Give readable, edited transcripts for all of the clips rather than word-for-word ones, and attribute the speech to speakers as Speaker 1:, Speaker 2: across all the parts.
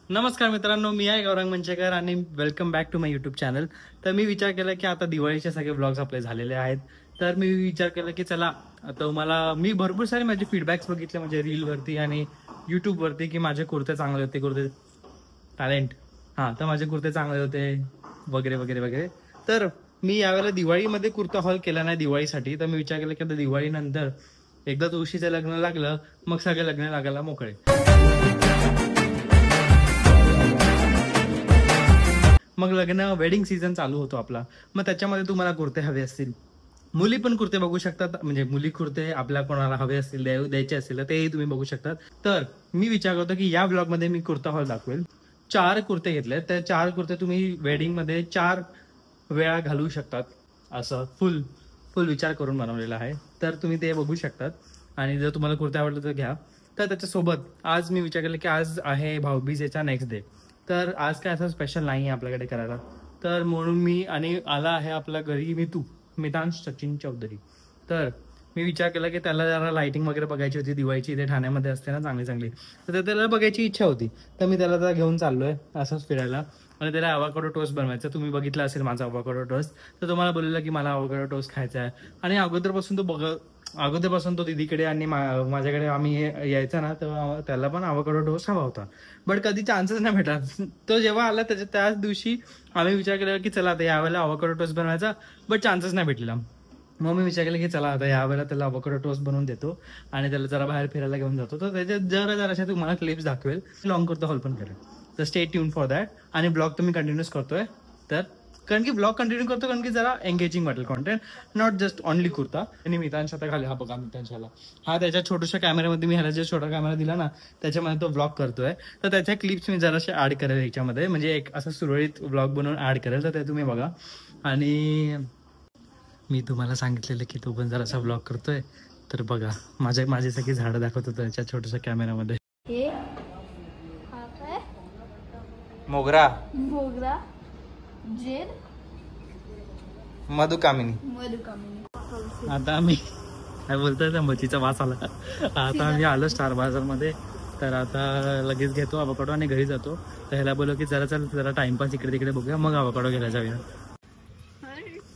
Speaker 1: नमस्कार मित्रांनो, मी आहे गौरंग मंचेकर आणि welcome back to my YouTube channel. तर मी विचार केला की आता दिवाळीचे सगळे ब्लॉग्स आपले झालेले आहेत. तर मी विचार केला की चला आता मी भरपूर सारे माझे फीडबॅक्स बघितले म्हणजे रीलवरती आणि यूट्यूबवरती की माझे कुर्ते चांगले होते, कुर्ते टॅलेंट तर माझे कुर्ते चांगले होते वगैरे वगैरे वगैरे. तर मी यावेळेला दिवाळीमध्ये कुर्ता हॉल केला नाही दिवाळीसाठी. तर मी विचार केला की आता दिवाळीनंतर एकदा तुळशीचं लग्न लागलं मग सगळे लग्न लागायला मोकळे. मग लग्न वेडिंग सीझन चालू होतो आपला. मग त्याच्यामध्ये तुम्हाला कुर्ते हवे असतील, मुली पण कुर्ते बघू शकतात, म्हणजे मुली कुर्ते आपल्या कोणाला हवे असतील द्यायचे असतील तर तेही तुम्ही बघू शकतात. तर मी विचार करतो की या ब्लॉगमध्ये मी कुर्ता हॉल दाखवेल. 4 कुर्ते घेतले, त्या 4 कुर्ते तुम्ही वेडिंगमध्ये 4 वेळा घालू शकतात. असं फुल फुल विचार करून बनवलेला आहे. तर तुम्ही ते बघू शकतात आणि जर तुम्हाला कुर्ते आवडले तर घ्या. तर त्याच्यासोबत आज मी विचार केला की आज आहे भाऊबीजेचा नेक्स्ट डे. तर आज काय असं स्पेशल नाही आहे आपल्याकडे करायला. तर म्हणून मी आणि आला आहे आपल्या घरी मितांश सचिन चौधरी. तर मी विचार केला की त्याला जरा लाइटिंग वगैरे बघायची होती दिवाळीची. इथे ठाण्यामध्ये असते ना चांगली चांगली, तर त्याला बघायची इच्छा होती. तर मी त्याला घेऊन चाललोय असंच फिरायला आणि त्याला अवाकाडो टोस्ट बनवायचा. तुम्ही बघितला असेल माझा अवाकाडो टोस्ट. तर तुम्हाला बोललेला की मला अवाकाडो टोस्ट खायचा आहे आणि अगोदरपासून तो दीदीकडे आणि माझ्याकडे आम्ही यायचा ना, तर त्याला पण अवाकाडो टोस्ट हवा होता. बट कधी चान्सच नाही भेटला. तो जेव्हा आला त्याच दिवशी आम्ही विचार केला की चला आता यावेळेला अवाकाडो टोस्ट बनवायचा, बट चान्सच नाही भेटलेला. मग मी विचार केला की चला आता यावेळेला त्याला अवाकाडो टोस्ट बनवून देतो आणि त्याला जरा बाहेर फिरायला घेऊन जातो. तर त्याच्यात जरा तुम्हाला क्लिप्स दाखवेल, लॉंग कुर्ता हॉल पण करेल. तर स्टे ट्यून फॉर दॅट. आणि ब्लॉग तर मी कंटिन्यूस करतोय. तर कारण की ब्लॉग कंटिन्यू करतो कारण की जरा एंगेजिंग वाटेल content, not just only kurta. आणि मितांश आता खाली, हा बघा मितांशाला, हा त्याच्या छोट्याशा कॅमेऱ्यामध्ये, मी ह्याला जे छोटा कॅमेरा दिला ना त्याच्यामध्ये तो ब्लॉग करतोय. तर त्याच्या क्लिप्स मी जराशे ऍड करेल ह्याच्यामध्ये, म्हणजे एक असं सुरळीत ब्लॉग बनवून ऍड करेल. तर ते तुम्ही बघा. आणि मी तुम्हाला सांगितलेलं की तो पण जरासा ब्लॉग करतोय. तर बघा माझी सगळी झाडं दाखवत होतं त्याच्या छोट्याशा कॅमेऱ्यामध्ये. मोगरा,
Speaker 2: जेर,
Speaker 1: मधुकामिनी. आता आम्ही काय बोलतोय त्या मच्छीचा वास आला. आता आम्ही आलो स्टार बाजार मध्ये. तर आता लगेच घेतो अवाकाडो आणि घरी जातो. तर ह्याला बोललो की जरा टाइमपास इकडे तिकडे बघूया, मग अवाकाडो घ्यायला जाऊया.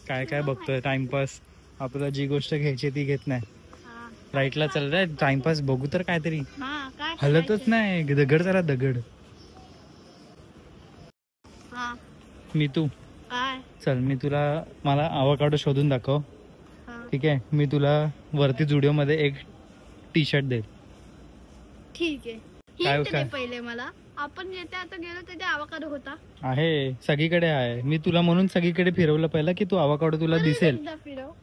Speaker 1: काय काय बघतोय टाइमपास, आपल्याला जी गोष्ट घ्यायची ती घेत नाही. राईटला चाललाय टाइमपास बघू तर काहीतरी, हलतच नाही. दगड जरा दगड. चल मी तुला, मला अवाकाडो शोधून दाखव. ठीक आहे, मी तुला वरती जुडिओ मध्ये एक टी शर्ट दे.
Speaker 2: ठीक आहे. काय पहिले मला आपण येते आता गेलो तिथे अवाकाडो होता
Speaker 1: आहे, सगळीकडे आहे. मी तुला म्हणून सगळीकडे फिरवलं पहिलं की तू अवाकाडो तुला दिसेल.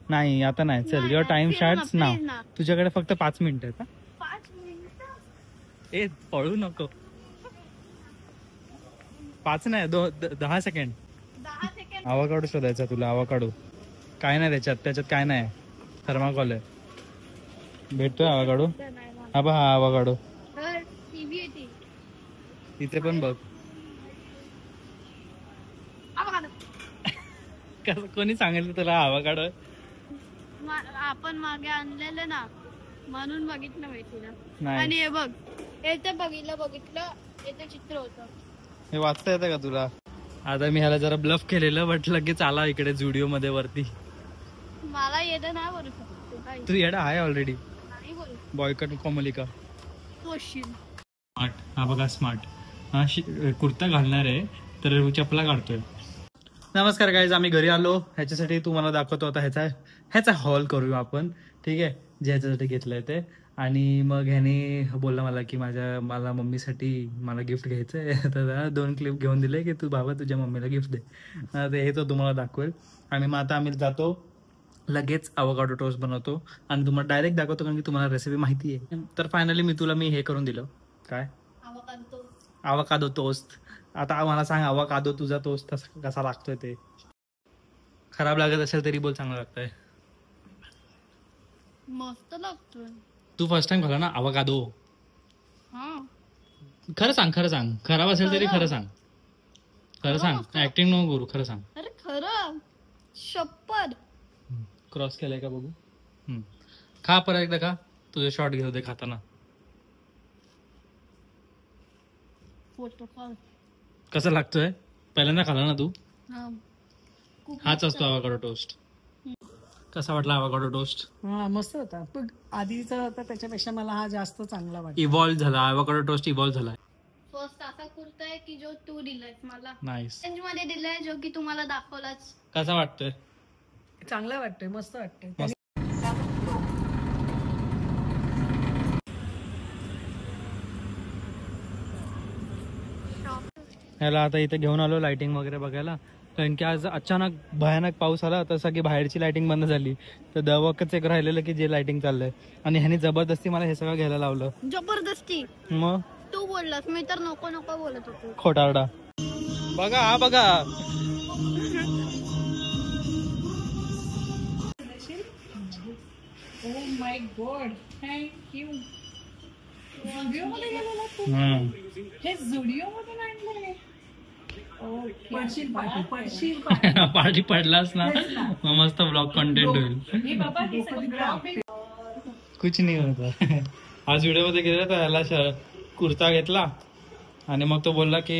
Speaker 1: नाही आता नाही. चल युअर टाइम स्टार्ट्स नाव. तुझ्याकडे फक्त 5 मिनिटं आहेत.
Speaker 2: 5 मिनिट
Speaker 1: ए पळू नको. 5 नाही, 10 सेकंड.
Speaker 2: 10 सेकंड
Speaker 1: अवाकाडो शोधायचा तुला. अवाकाडो काय नाही त्याच्यात काय नाही. थर्माकोल आहे. भेटतोय अवाकाडो. हा बघ, हा अवाकाडो. इथे पण बघ. कोणी सांगितलं तुला अवाकाडो?
Speaker 2: आपण मागे आणलेलं ना म्हणून बघितलं माहिती ना.
Speaker 1: नाही.
Speaker 2: आणि हे बघ, इथं बघितलं इथं चित्र होतं.
Speaker 1: हे वाचता येतं का तुला? आता मी ह्याला जरा ब्लफ केलेलं, बट लगेच आला इकडे जुडिओ मध्ये वरती.
Speaker 2: मला येतं नाही बोलू शकतो.
Speaker 1: तू येडा आहे ऑलरेडी.
Speaker 2: नाही बोलू.
Speaker 1: बॉयकट कोमलिका.
Speaker 2: स्मार्ट.
Speaker 1: हा बघा स्मार्ट. हा कुर्ता घालणार आहे तर चपला काढतोय. नमस्कार गाईज, आम्ही घरी आलो. ह्याच्यासाठी तुम्हाला दाखवतो आता ह्याचा हॉल करूया आपण. ठीक आहे, जे ह्याच्यासाठी घेतलंय ते. आणि मग ह्याने बोलला मला की मला मम्मीसाठी मला गिफ्ट घ्यायचंय. तर 2 क्लिप घेऊन दिले की तू बाबा तुझ्या मम्मीला गिफ्ट दे. तर हे तो तुम्हाला दाखवेल. आणि मग आता आम्ही जातो लगेच अवाकाडो टोस्ट बनवतो आणि तुम्हाला डायरेक्ट दाखवतो कारण की तुम्हाला रेसिपी माहिती आहे. तर फायनली मी हे करून दिलं. काय? Avocado toast. आता मला सांग, अवाकाडो तुझा टोस्ट कसा लागतोय? ते खराब लागत असेल तरी बोल चांगला लागतोय.
Speaker 2: मस्त लागतोय.
Speaker 1: तू फर्स्ट टाइम खाला ना अवाकाडो? खरं सांग खराब असेल तरी खरं सांग. ऍक्टिंग नको करू, खरं सांग.
Speaker 2: अरे खरं, शप्पथ.
Speaker 1: क्रॉस केलाय का बघू. खा परत एकदा खा. तुझे शॉट घेऊ दे खाताना.
Speaker 2: Photo call.
Speaker 1: कसं लागतोय? पहिल्यांदा खाला ना तू?
Speaker 2: हा. खूप
Speaker 1: हाच असतो आवाकाडो टोस्ट. कसा वाटला आवाकाडो टोस्ट?
Speaker 3: हा मस्त होता, पण आधीचा होता त्याच्यापेक्षा मला हा जास्त चांगला वाटला.
Speaker 1: इव्हॉल्व झाला आवाकाडो टोस्ट, इव्हॉल्व झाला.
Speaker 2: फर्स्ट असा कुर्ता आहे की जो तू दिलायस मला.
Speaker 1: नाईस.
Speaker 2: रेंज मध्ये दिलाय जो की तुम्हाला दाखवलाच.
Speaker 1: कसा वाटतोय?
Speaker 3: चांगला वाटतोय, मस्त वाटतंय.
Speaker 1: ह्याला आता इथे घेऊन आलो लाइटिंग वगैरे बघायला, कारण की आज अचानक भयानक पाऊस आला तर सगळी बाहेरची लाइटिंग बंद झाली. तर दवाकच एक राहिलेलं की जे लाइटिंग चाललंय, आणि ह्याने जबरदस्ती मला हे सगळं घ्यायला लावलं.
Speaker 2: जबरदस्ती?
Speaker 1: मग
Speaker 2: तू बोललास, मी तर नको नको बोलत होतो.
Speaker 1: खोटारडा. बघा हा बघा.
Speaker 3: Oh my God, thank you. Zudio मध्ये गेलेला तू? हे झुडिओ मधून आणलंय?
Speaker 1: पार्टी पडलास ना, मग मस्त ब्लॉग कंटेंट होईल. कुछ नाही होता. आज व्हिडिओ मध्ये गेला तर ह्याला कुर्ता घेतला आणि मग तो बोलला की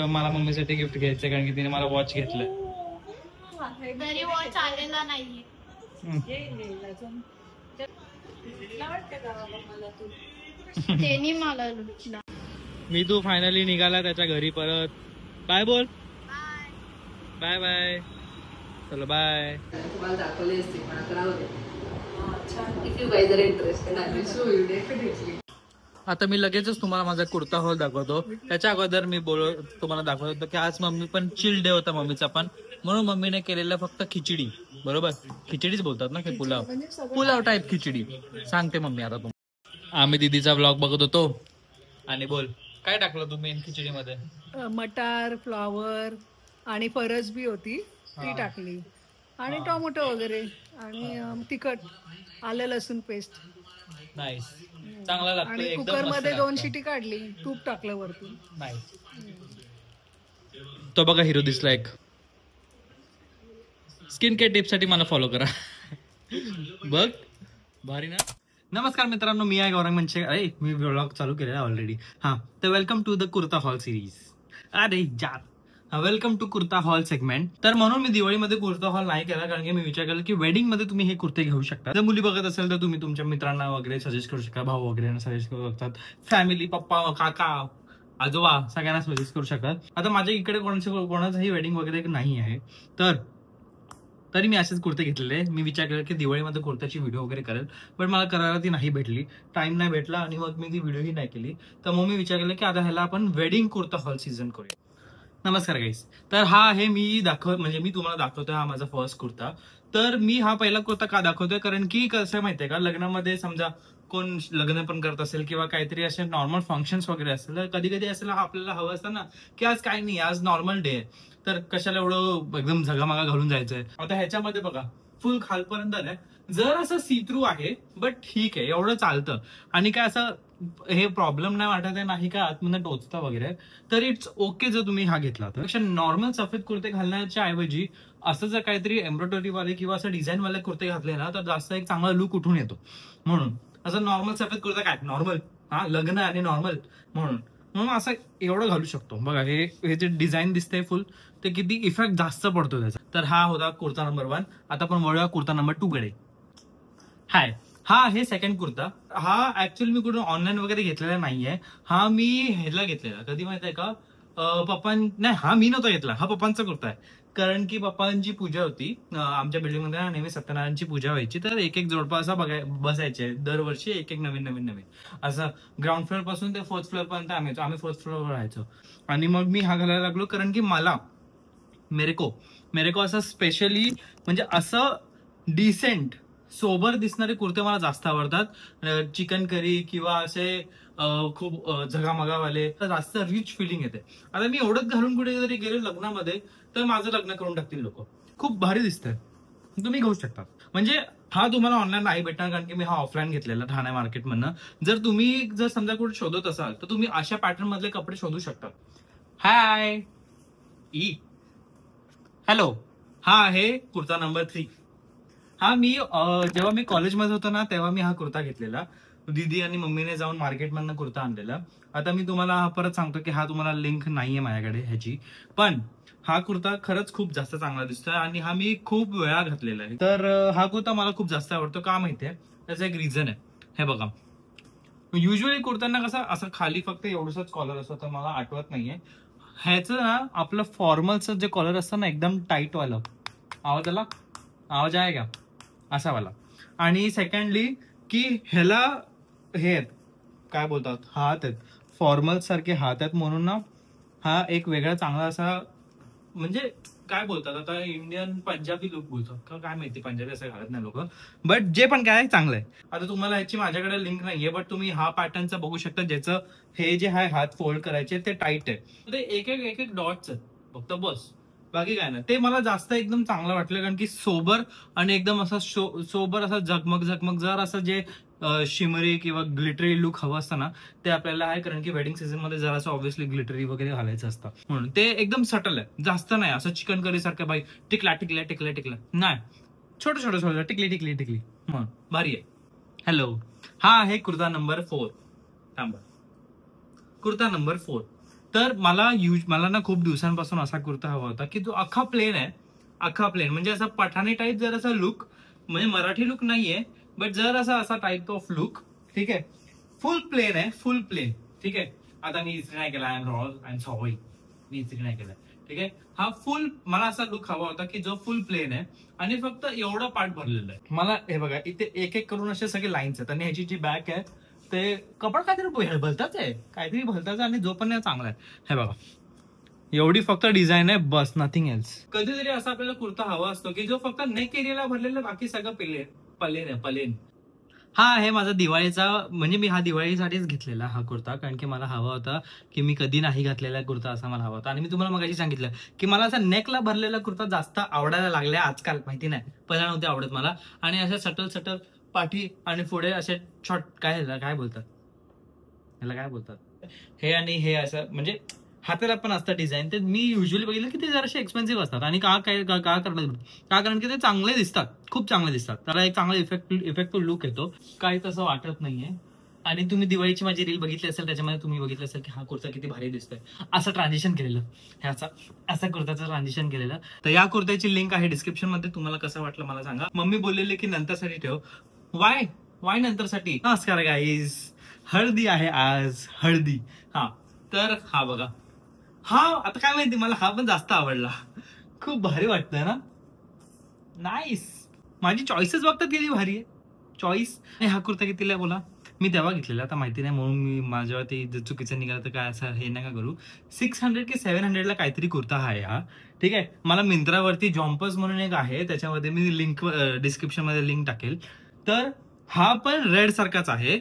Speaker 1: मला मम्मीसाठी गिफ्ट घ्यायचंय, कारण की तिने मला वॉच घेतलंय.
Speaker 2: घरी वॉच आलेला नाहीये. त्यांनी मला लुटला.
Speaker 1: मी तू फायनली निघाला त्याच्या घरी परत. बाय बोल. Bye bye. चलो बाय.
Speaker 4: तुम्हाला दाखवले असते पण आता राहू दे. If you guys are interested I will show you definitely.
Speaker 1: आता मी लगेचच तुम्हाला माझा कुर्ता हॉल दाखवतो. त्याच्या अगोदर मी तुम्हाला दाखवतो की आज मम्मी पण चिल डे होता मम्मीचा पण, म्हणून मम्मीने केलेलं फक्त खिचडी. बरोबर, खिचडीच बोलतात ना की पुलाव, पुलाव टाईप खिचडी. सांगते मम्मी आता तुम्ही. आम्ही दीदीचा व्लॉग बघत होतो. आणि बोल, काय टाकलं तुम्ही खिचडीमध्ये?
Speaker 3: मटार, फ्लॉवर आणि फरसबी होती ती टाकली, आणि टोमॅटो वगैरे, आणि तिखट, आलं लसूण पेस्ट.
Speaker 1: नाईस, चांगला लागतो.
Speaker 3: आणि
Speaker 1: एकदम
Speaker 3: कुकर
Speaker 1: मस्त
Speaker 3: मध्ये
Speaker 1: लागतं.
Speaker 3: 2 शिटी काढली, तूप टाकलं वरतून.
Speaker 1: नाईस. तो बघा हिरो दिसला एक. स्किन केअर टिप्स साठी मला फॉलो करा. बघ भारी ना. नमस्कार मित्रांनो, मी आहे गौरंग मनचे. अरे मी व्लॉग चालू केलेला ऑलरेडी. हा, तर welcome to the kurta haul series. अरे जात, welcome to kurta haul segment. तर म्हणून मी दिवाळीमध्ये कुर्ता हॉल नाही केला, कारण की मी विचार केला की वेडिंग मध्ये तुम्ही हे कुर्ते घेऊ शकता. जर मुली बघत असेल तर तुम्ही तुमच्या मित्रांना वगैरे सजेस्ट करू शकता, भाऊ वगैरे सजेस्ट करू शकतात, फॅमिली, पप्पा, काका, आजोबा सगळ्यांना सजेस्ट करू शकतात. आता माझ्या इकडे कोणाचंही वेडिंग वगैरे नाही आहे, तरी मी असेच कुर्ते घेतलेले. मी विचार केला की दिवाळीमध्ये कुर्त्याची व्हिडिओ वगैरे करेल, पण मला करायला ती नाही भेटली, टाइम नाही भेटला, आणि मग मी ती व्हिडिओही नाही केली. तर मग मी विचार केला की आता ह्याला आपण वेडिंग कुर्ता हॉल सीझन करूया. नमस्कार गाईस. तर हा आहे मी तुम्हाला दाखवतोय, हा माझा फर्स्ट कुर्ता. तर मी हा पहिला कुर्ता का दाखवतोय, कारण की कसं माहितीये का, लग्नामध्ये समजा कोण लग्न पण करत असेल किंवा काहीतरी असे नॉर्मल फंक्शन्स वगैरे असेल, तर कधी कधी असेल आपल्याला हवं असतं ना की आज काय नाही, आज नॉर्मल डे आहे, तर कशाला एवढं एकदम झगामागा घालून जायचंय. आता ह्याच्यामध्ये बघा फुल खालपर्यंत आहे, जर असं सी थ्रू आहे, बट ठीक आहे, एवढं चालतं. आणि काय असं हे प्रॉब्लेम नाही वाटत आहे, नाही काय आतमध्ये टोचता वगैरे, तर इट्स ओके जर तुम्ही हा घेतला तर. नॉर्मल सफेद कुर्ते घालण्याच्या ऐवजी असं जर काहीतरी एम्ब्रॉयडरी वाले किंवा असं डिझाईन वाले कुर्ते घातले ना, तर जास्त एक चांगला लुक उठून येतो. म्हणून असं नॉर्मल सफेद कुर्ता काय नॉर्मल, हा लग्न आणि नॉर्मल, म्हणून असं एवढं घालू शकतो. बघा हे जे डिझाईन दिसतंय फुल, ते किती इफेक्ट जास्त पडतो त्याचा. तर हा होता कुर्ता नंबर 1. आता आपण वळूया कुर्ता नंबर 2 कडे. हा आहे सेकंड कुर्ता. हा ऍक्च्युअली मी कुठून ऑनलाईन वगैरे घेतलेला नाहीये. हा मी ह्याला घेतलेला, कधी माहित आहे का, नाही, हा मी नव्हता घेतला, हा पप्पांचा कुर्ता आहे. कारण की पप्पांची पूजा होती आमच्या बिल्डिंगमध्ये, नेहमी सत्यनारायणची पूजा व्हायची, तर एक जोडपा असा बसायचे दरवर्षी, एक नवीन असं. ग्राउंड फ्लोअर पासून ते 4th फ्लोअर पर्यंत आम्ही 4th फ्लोअरवर राहायचो. आणि मग मी हा घालायला लागलो, कारण की मला मेरेको असं स्पेशली, म्हणजे असं डिसेंट सोबर दिसणारे कुर्ते मला जास्त आवडतात. चिकन करी किंवा असे खूप झगामगावाले, तर जास्त रिच फिलिंग येते. आता मी एवढंच घालून कुठे जरी गेलो लग्नामध्ये, तर माझं लग्न करून टाकतील लोक. खूप भारी दिसतंय, तुम्ही घेऊ शकता. म्हणजे हा तुम्हाला ऑनलाईन नाही भेटणार, कारण की मी हा ऑफलाईन घेतलेला ठाणे मार्केटमधनं. जर तुम्ही समजा कुठे शोधत असाल, तर तुम्ही अशा पॅटर्न मधले कपडे शोधू शकता. Hi hello. हा आहे कुर्ता नंबर 3. हा मी जेव्हा मी कॉलेजमध्ये होतो ना, तेव्हा मी हा कुर्ता घेतलेला. दीदी आणि मम्मीने जाऊन मार्केटमधनं कुर्ता आणलेला. आता मी तुम्हाला परत सांगतो की हा तुम्हाला लिंक नाहीये माझ्याकडे ह्याची, पण हा कुर्ता खरंच खूप जास्त चांगला दिसतोय आणि हा मी खूप वेळा घातलेला आहे. तर हा कुर्ता मला खूप जास्त आवडतो. का माहितीये, त्याचं एक रिझन आहे. हे बघा, युजली कुर्त्यांना कसं असं खाली फक्त एवढंच कॉलर असतं, तर मला आठवत नाहीये. ह्याचं ना आपलं फॉर्मलचं जे कॉलर असतं ना एकदम टाईट वालं, आवाज आहे का असा वाला. आणि सेकंडली की ह्याला हे आहेत काय बोलतात, हात आहेत फॉर्मल सारखे हात आहेत, म्हणून ना हा एक वेगळा चांगला असा म्हणजे काय बोलतात आता इंडियन पंजाबी लुक बोलतात का काय माहिती, पंजाबी असं घालत नाही लोक, बट जे पण काय चांगलं आहे. आता तुम्हाला ह्याची माझ्याकडे लिंक नाहीये, बट तुम्ही हा पॅटर्नचा बघू शकता ज्याचं हे जे आहे हात फोल्ड करायचे ते टाईट आहे. ते एक एक डॉट्स आहेत फक्त, बस बाकी काय ना. ते मला जास्त एकदम चांगलं वाटलं कारण की सोबर आणि एकदम असं सोबर असं झगमग जर असं जे शिमरी किंवा ग्लिटरी लुक हवं असतं ना ते आपल्याला आहे, कारण की वेडिंग सीझन मध्ये जरा असं ऑब्व्हियसली ग्लिटरी वगैरे घालायचं असतं म्हणून. ते एकदम सटल आहे, जास्त नाही असं चिकन करी सारखं बाई टिकला नाही, छोटं टिकली म्हणून भारी आहे. हॅलो, हा आहे कुर्ता नंबर 4. थांबा, कुर्ता नंबर 4. तर मला ना खूप दिवसांपासून असा कुर्ता हवा होता की तो अख्खा प्लेन म्हणजे असा पठाणी टाईप जर असा लुक, म्हणजे मराठी लुक नाहीये बट जर असा टाईप ऑफ लुक, ठीक आहे. फुल प्लेन आहे, फुल प्लेन, ठीक आहे. आता मी इस्त्री नाही केला, मी इस्त्री नाही केला, ठीक आहे. हा फुल मला असा लुक हवा होता की जो फुल प्लेन आहे आणि फक्त एवढा पार्ट भरलेला आहे. मला हे बघा इथे एक एक करून असे सगळे लाईन्स आहेत आणि ह्याची जी बॅक आहे ते कपडा काहीतरी भलताच आहे आणि जो पण चांगला आहे. हे बघा एवढी फक्त डिझाईन आहे, बस नथिंग एल्स. कधीतरी असा आपल्याला कुर्ता हवा असतो की जो फक्त नेक एरियाला भरलेला, बाकी सगळं पलेन. हा आहे माझा दिवाळीचा, म्हणजे मी हा दिवाळीसाठीच घेतलेला हा कुर्ता, कारण की मला हवा होता की मी कधी नाही घातलेला कुर्ता असा मला हवा होता. आणि मी तुम्हाला मगाशी सांगितलं की मला असा नेकला भरलेला कुर्ता जास्त आवडायला लागल्या आजकाल, माहिती नाही पहिला नव्हते आवडत मला. आणि अशा सटल पाठी आणि पुढे असे काय बोलतात हे आणि हे असं म्हणजे हाताला पण असतं डिझाईन. ते मी युजली बघितलं की ते जराशे एक्सपेन्सिव्ह असतात. आणि कारण की ते चांगले दिसतात, खूप चांगले दिसतात, त्याला एक चांगला इफेक्टिव्ह लुक येतो, काही तसं वाटत नाहीये. आणि तुम्ही दिवाळीची माझी रील बघितली असेल, त्याच्यामध्ये तुम्ही बघितलं असेल की हा कुर्ता किती भारी दिसतोय, असं ट्रान्झिशन केलेलं, असा कुर्ताचं ट्रान्झिशन केलेलं. तर या कुर्त्याची लिंक आहे डिस्क्रिप्शन मध्ये, तुम्हाला कसं वाटलं मला सांगा. मम्मी बोललेली की नंतरसाठी ठेव. वाय नंतरसाठी? नमस्कार गाईज, हळदी आहे आज, हळदी. हा तर हा बघा, हा आता काय माहिती मला हा पण जास्त आवडला, खूप भारी वाटतंय ना, नाईस. माझी चॉईसेस बघतात किती भारी आहे चॉईस. हा कुर्ता कितीला बोला, मी तेव्हा घेतलेला, आता माहिती नाही म्हणून मी माझ्यावरती चुकीचं निघालं तर काय असं हे नका करू. 600 की 700 ला काहीतरी कुर्ता आहे हा, ठीक आहे. मला मिंत्रावरती जॉम्पर्स म्हणून एक आहे, त्याच्यामध्ये मी लिंक डिस्क्रिप्शन मध्ये लिंक टाकेल. तर हा पण रेड सारखाच आहे,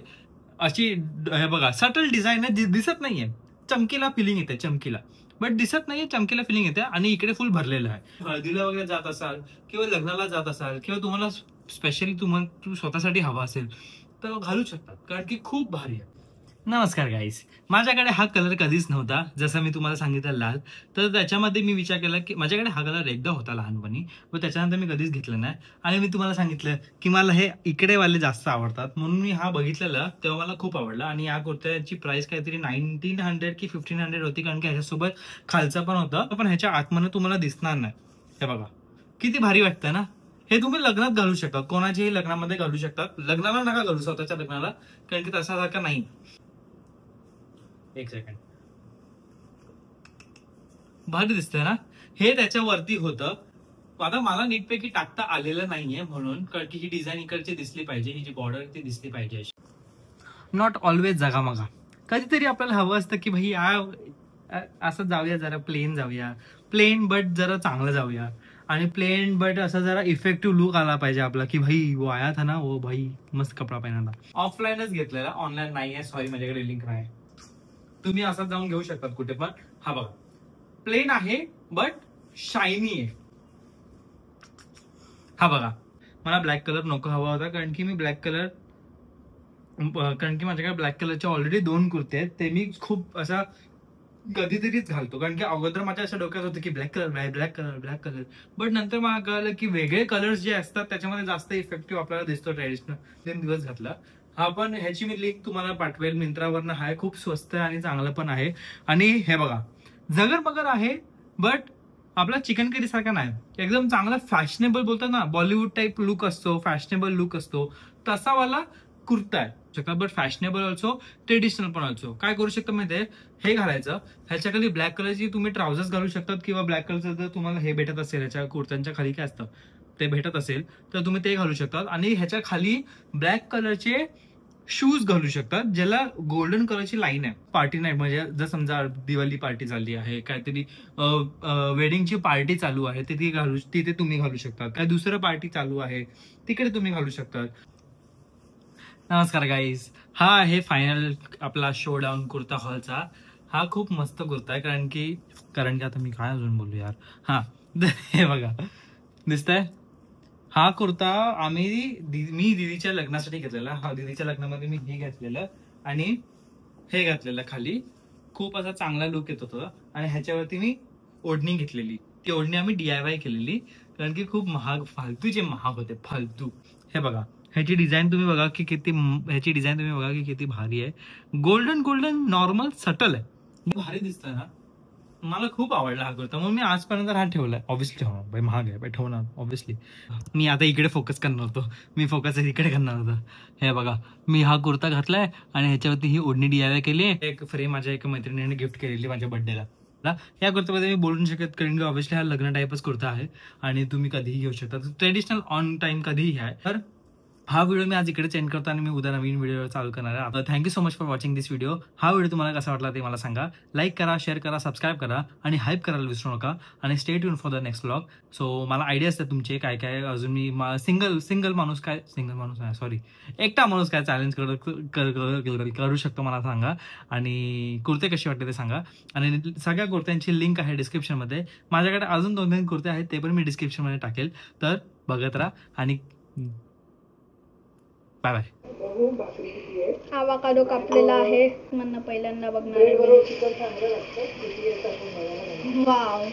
Speaker 1: अशी हे बघा सटल डिझाईन आहे, दिसत नाहीये, चमकीला फिलिंग येते, चमकीला बट दिसत नाहीये, चमकीला फिलिंग येते. आणि इकडे फुल भरलेलं आहे. हळदीला वगैरे जात असाल किंवा लग्नाला जात असाल किंवा तुम्हाला स्पेशली तू स्वतःसाठी हवा असेल तर घालू शकतात, कारण की खूप भारी आहे. नमस्कार गाईस, माझ्याकडे हा कलर कधीच नव्हता, जसं मी तुम्हाला सांगितलं लाल. तर त्याच्यामध्ये मी विचार केला की माझ्याकडे हा कलर एकदा होता लहानपणी, पण त्याच्यानंतर मी कधीच घेतलं नाही. आणि मी तुम्हाला सांगितलं की मला हे इकडे वाले जास्त आवडतात, म्हणून मी हा बघितलेला तेव्हा मला खूप आवडला. आणि या कुर्त्याची प्राइस काहीतरी 1900 की 1500 होती, कारण की ह्याच्यासोबत खालचा पण होता, पण ह्याच्या आतमध्ये तुम्हाला दिसणार नाही. हे बघा किती भारी वाटतं ना. हे तुम्ही लग्नात घालू शकता, कोणाच्याही लग्नामध्ये घालू शकतात. लग्नाला नका घालू, स्वतःच्या लग्नाला, कारण की तसासारखा नाही. एक सेकंड, भारी दिसतंय ना. हे त्याच्यावरती होतं, आता मला नीटपैकी टाकता आलेलं नाहीये म्हणून, कारण की ही डिझाईन इकडची दिसली पाहिजे, ही जी बॉर्डर ती दिसली पाहिजे. नॉट ऑलवेज जगामगा, कधीतरी आपल्याला हवं असतं की भाई असं जाऊया, जरा प्लेन बट जरा चांगलं जाऊया. आणि प्लेन बट असं जरा इफेक्टिव्ह लुक आला पाहिजे आपला, की भाई वो आया था ना, वो भाई मस्त कपडा पहिला. ऑफलाईनच घेतलेला, ऑनलाईन नाही आहे, सॉरी माझ्याकडे लिंक नाही. तुम्ही असं जाऊन घेऊ शकतात कुठे पण. हा बघा प्लेन आहे बट शायनी आहे. हा बघा, मला ब्लॅक कलर नको हवा होता, कारण की माझ्याकडे ब्लॅक कलरचे ऑलरेडी 2 कुर्ते आहेत, ते मी खूप असा कधीतरीच घालतो, कारण की अगोदर माझ्या असं डोक्यात होतं की ब्लॅक कलर, बट नंतर मला कळलं की वेगळे कलर्स जे असतात त्याच्यामध्ये जास्त इफेक्टिव्ह आपल्याला दिसतो ट्रेडिशनल. 3 दिवस घातला हा पण ह्याची मी लिंक तुम्हाला पाठवेल, मिंत्रावरनं आहे, खूप स्वस्त आहे आणि चांगलं पण आहे. आणि हे बघा जगर मगर आहे, बट आपला चिकन करी सारखा नाही, एकदम चांगला फॅशनेबल बोलतात ना, बॉलिवूड टाईप लुक असतो, फॅशनेबल लुक असतो, तसा वाला कुर्ता आहे. बट फॅशनेबल ऑल्सो, ट्रेडिशनल पण ऑल्सो. काय करू शकता माहितीये, हे घालायचं, ह्याच्या खाली ब्लॅक कलरची तुम्ही ट्राउझर्स घालू शकतात, किंवा ब्लॅक कलरचं जर तुम्हाला हे भेटत असेल, ह्याच्या कुर्त्यांच्या खाली काय असतं ते भेटत असेल तर तुम्ही ते घालू शकतात. आणि ह्याच्या खाली ब्लॅक कलरचे शूज घालू शकतात, ज्याला गोल्डन कलरची लाईन आहे. पार्टी नाईट म्हणजे जर समजा दिवाळी पार्टी चालली आहे, काहीतरी वेडिंगची पार्टी चालू आहे, तिथे तुम्ही घालू शकतात. काय दुसरं पार्टी चालू आहे तिकडे तुम्ही घालू शकतात. नमस्कार गाईज, हा आहे फायनल आपला शो डाऊन कुर्ता हॉलचा. हा खूप मस्त कुर्ता आहे, कारण की आता मी काय अजून बोलू यार. हा हे बघा दिसतंय, हा कुर्ता मी दीदीच्या लग्नासाठी घेतलेला. हा दीदीच्या लग्नामध्ये मी हे घेतलेलं आणि हे घातलेलं खाली. खूप असा चांगला लुक येत होता. आणि ह्याच्यावरती मी ओढणी घेतलेली. ती ओढणी आम्ही DIY केलेली, कारण की खूप फालतूचे महाग होते, फालतू. हे बघा ह्याची डिझाईन तुम्ही बघा की किती भारी आहे. गोल्डन नॉर्मल सटल आहे, भारी दिसतंय ना. मला खूप आवडला हा कुर्ता, म्हणून मी आजपर्यंत हा ठेवलाय. ऑब्व्हियसली ठेवणार बाई, महाग आहे बाई, ठेवणार ऑब्व्हियसली. मी आता इकडे फोकस करणार होतो, इकडे करणार होतो. हे बघा मी हा कुर्ता घातलाय आणि ह्याच्यावरती ही ओढणी DIY केली. एक फ्रेम माझ्या एका मैत्रिणीने गिफ्ट केलेली माझ्या बर्थडेला. या कुर्त्यामध्ये मी बोलू शकत, कारण की ऑब्व्हियसली हा लग्न टाईपच कुर्ता आहे आणि तुम्ही कधीही घेऊ शकता, ट्रेडिशनल ऑन टाइम कधीही आहे. तर हा व्हिडिओ मी आज इकडे चेंज करतो आणि मी उद्या नवीन व्हिडिओ चालू करणार आहे. आता thank you so much for watching this video. हा व्हिडिओ तुम्हाला कसा वाटला ते मला सांगा. लाईक करा, शेअर करा, सबस्क्राईब करा आणि हाईप करायला विसरू नका. आणि stay tune for the next vlog. So मला आयडिया असतात तुमचे काय काय अजून. मी एकटा माणूस काय चॅलेंज करू शकतो मला सांगा. आणि कुर्ते कसे वाटते ते सांगा. आणि सगळ्या कुर्त्यांची लिंक आहे डिस्क्रिप्शनमध्ये. माझ्याकडे अजून 2-3 कुर्ते आहेत, ते पण मी डिस्क्रिप्शनमध्ये टाकेल. तर बघत राहा आणि बाय बाय.
Speaker 2: आवाकाडो कापलेला आहे, म्हणणं पहिल्यांदा बघणार आहे. वाव.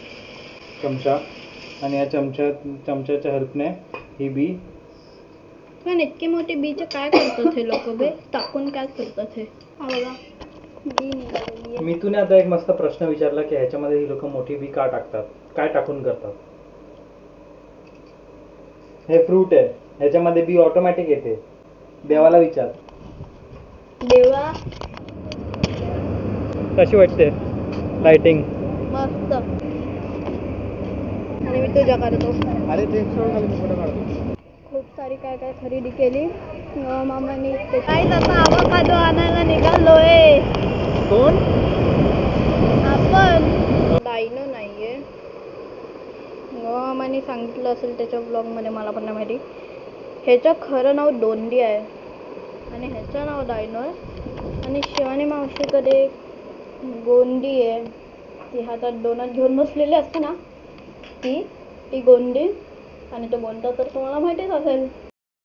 Speaker 1: चमचा आणि या चमच्याच्या हेल्पने ही बी.
Speaker 2: पण इतकी मोठी बीचे काय करतात हे लोक बे, टाकून काय करतात हे. हा बघा बी निघालेली आहे.
Speaker 1: मी तुने आता एक मस्त प्रश्न विचारला की ह्याच्यामध्ये ही लोक मोठी बी का टाकतात, काय टाकून करतात. हे फ्रूट आहे, ह्याच्यामध्ये बी ऑटोमॅटिक येते. देवाला विचार.
Speaker 2: देवा
Speaker 1: कशी वाटते लाइटिंग.
Speaker 2: मस्त. आणि मी तुझ्या करतो.
Speaker 1: अरे ते फोटो काढतो.
Speaker 2: खूप सारी काय काय खरेदी केली मामाने. काय आता आवाकाडो आणायला निघालोय.
Speaker 1: कोण
Speaker 2: आपण. डायनो नाहीये, मामाने सांगितलं असेल त्याच्या ब्लॉग मध्ये, मला पण नाही माहिती. ह्याचं खरं नाव दोंडी आहे आणि ह्याचं नाव डायनो आहे. आणि शिवानी मावशीकडे गोंडी आहे, ती हातात डोनट घेऊन बसलेली असते ना, ती गोंडी. आणि तो कोणता तर तुम्हाला माहितीच असेल.